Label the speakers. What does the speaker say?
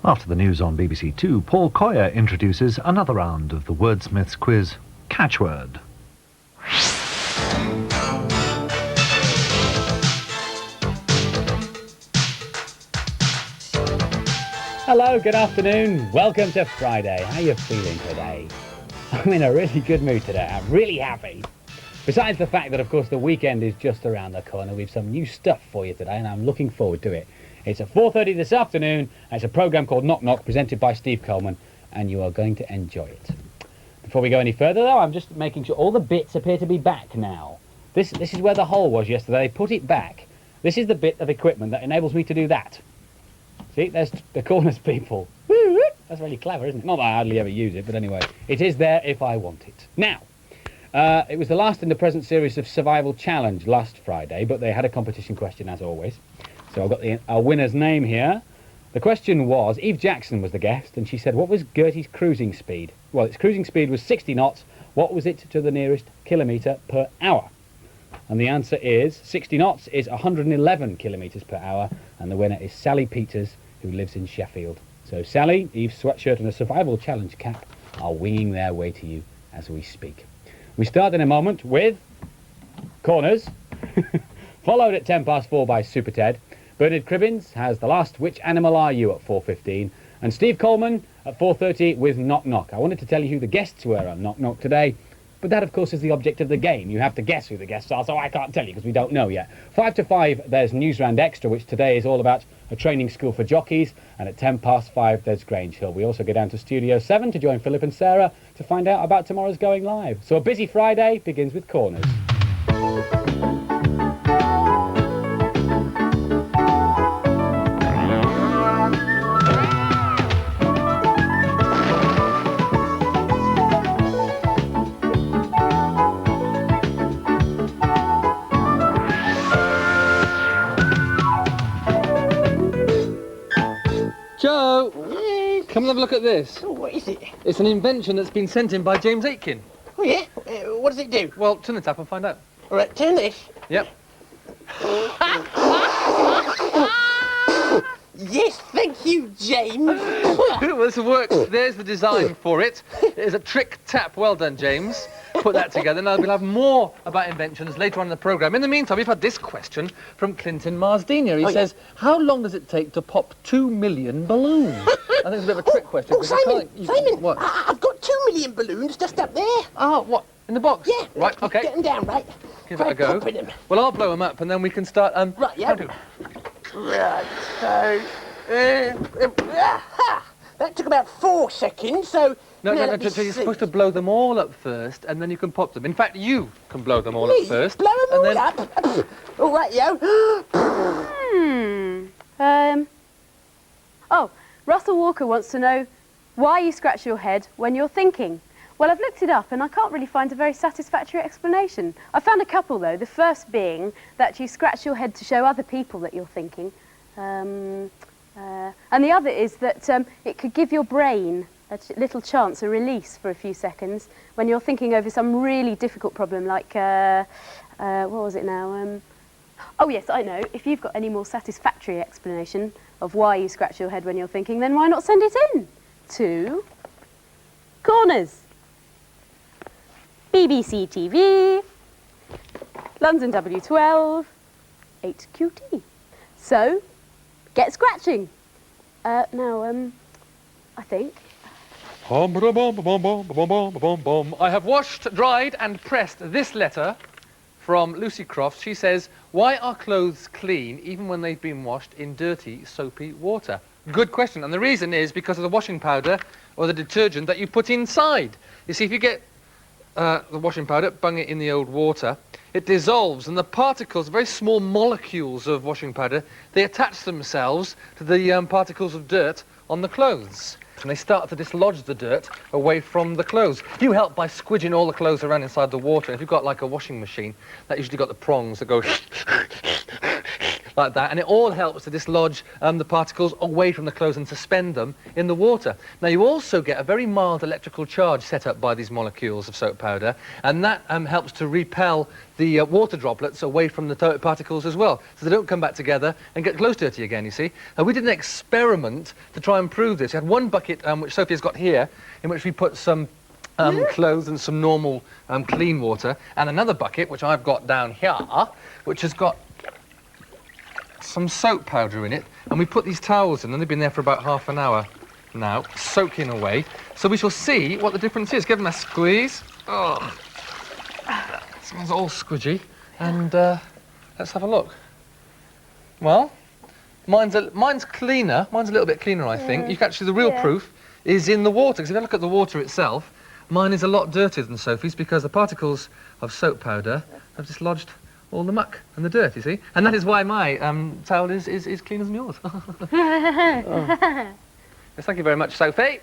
Speaker 1: After the news on BBC2, Paul Coyer introduces another round of the Wordsmiths quiz, Catchword.
Speaker 2: Hello, good afternoon. Welcome to Friday. How are you feeling today? I'm in a really good mood today. I'm really happy. Besides the fact that, of course, the weekend is just around the corner, we've some new stuff for you today, and I'm looking forward to it. It's at 4:30 this afternoon, and it's a programme called Knock Knock, presented by Steve Coleman, and you are going to enjoy it. Before we go any further, though, I'm just making sure all the bits appear to be back now. This is where the hole was yesterday. They put it back. This is the bit of equipment that enables me to do that. See, there's the corners, people. That's really clever, isn't it? Not that I hardly ever use it, but anyway, it is there if I want it. Now, it was the last in the present series of Survival Challenge last Friday, but they had a competition question, as always. So I've got our winner's name here. The question was, Eve Jackson was the guest, and she said, what was Gertie's cruising speed? Well, its cruising speed was 60 knots. What was it to the nearest kilometre per hour? And the answer is, 60 knots is 111 kilometres per hour, and the winner is Sally Peters, who lives in Sheffield. So Sally, Eve's sweatshirt and a Survival Challenge cap are winging their way to you as we speak. We start in a moment with corners, followed at 4:10 by Super Ted. Bernard Cribbins has the last Which Animal Are You at 4:15, and Steve Coleman at 4:30 with Knock Knock. I wanted to tell you who the guests were on Knock Knock today, but that, of course, is the object of the game. You have to guess who the guests are, so I can't tell you because we don't know yet. 5 to 5, there's Newsround Extra, which today is all about a training school for jockeys, and at 5:10, there's Grange Hill. We also go down to Studio 7 to join Philip and Sarah to find out about tomorrow's going live. So a busy Friday begins with corners.
Speaker 3: Joe,
Speaker 4: Yes.
Speaker 3: come and have a look at this.
Speaker 4: Oh, what is it?
Speaker 3: It's an invention that's been sent in by James Aitken.
Speaker 4: Oh, yeah? What does it do?
Speaker 3: Well, turn the tap and find out.
Speaker 4: All right, turn this.
Speaker 3: Yep.
Speaker 4: Yes, thank you, James.
Speaker 3: Well, this works. There's the design for it. It is a trick tap. Well done, James. Put that together. Now, we'll have more about inventions later on in the programme. In the meantime, we've had this question from Clinton Marsdenia. He says, how long does it take to pop 2 million balloons? I think it's a bit of a trick question.
Speaker 4: Oh, Simon, Simon,
Speaker 3: What?
Speaker 4: I've got 2 million balloons just up there.
Speaker 3: Oh, what? In the box?
Speaker 4: Yeah.
Speaker 3: Right, OK.
Speaker 4: Get them down, right?
Speaker 3: Give it a go.
Speaker 4: Popping them.
Speaker 3: Well, I'll blow them up and then we can start...
Speaker 4: Right, yeah. Right, so... that took about 4 seconds, so...
Speaker 3: No,
Speaker 4: now
Speaker 3: no,
Speaker 4: let me
Speaker 3: so you're
Speaker 4: see.
Speaker 3: supposed to blow them all up first, and then you can pop them. In fact, you can blow them all
Speaker 4: Me?
Speaker 3: up first.
Speaker 4: Blow them
Speaker 3: and
Speaker 4: all
Speaker 3: then...
Speaker 4: up? All right, yo.
Speaker 5: Oh, Russell Walker wants to know why you scratch your head when you're thinking. Well, I've looked it up and I can't really find a very satisfactory explanation. I found a couple, though, the first being that you scratch your head to show other people that you're thinking. And the other is that it could give your brain a little chance, a release for a few seconds when you're thinking over some really difficult problem like, what was it now? Oh yes, I know. If you've got any more satisfactory explanation of why you scratch your head when you're thinking, then why not send it in to Corners, BBC TV, London W12, 8QT. So, get scratching. Now, I think.
Speaker 3: I have washed, dried and pressed this letter from Lucy Crofts. She says, why are clothes clean even when they've been washed in dirty, soapy water? Good question. And the reason is because of the washing powder or the detergent that you put inside. You see, if you get the washing powder, bung it in the old water, it dissolves, and the particles, very small molecules of washing powder, they attach themselves to the particles of dirt on the clothes. And they start to dislodge the dirt away from the clothes. You help by squidging all the clothes around inside the water. If you've got like a washing machine, that usually got the prongs that go like that, and it all helps to dislodge the particles away from the clothes and suspend them in the water. Now, you also get a very mild electrical charge set up by these molecules of soap powder, and that helps to repel the water droplets away from the particles as well, so they don't come back together and get clothes dirty again, you see. We did an experiment to try and prove this. We had one bucket, which Sophie's got here, in which we put some clothes and some normal clean water, and another bucket, which I've got down here, which has got some soap powder in it, and we put these towels in, and they've been there for about half an hour now, soaking away. So we shall see what the difference is. Give them a squeeze. Oh, smells all squidgy. And let's have a look. Well, mine's cleaner. Mine's a little bit cleaner, I think. You can actually, the real proof is in the water, because if you look at the water itself, mine is a lot dirtier than Sophie's, because the particles of soap powder have dislodged all the muck and the dirt, you see. And that is why my towel is cleaner than yours. Yes, thank you very much, Sophie.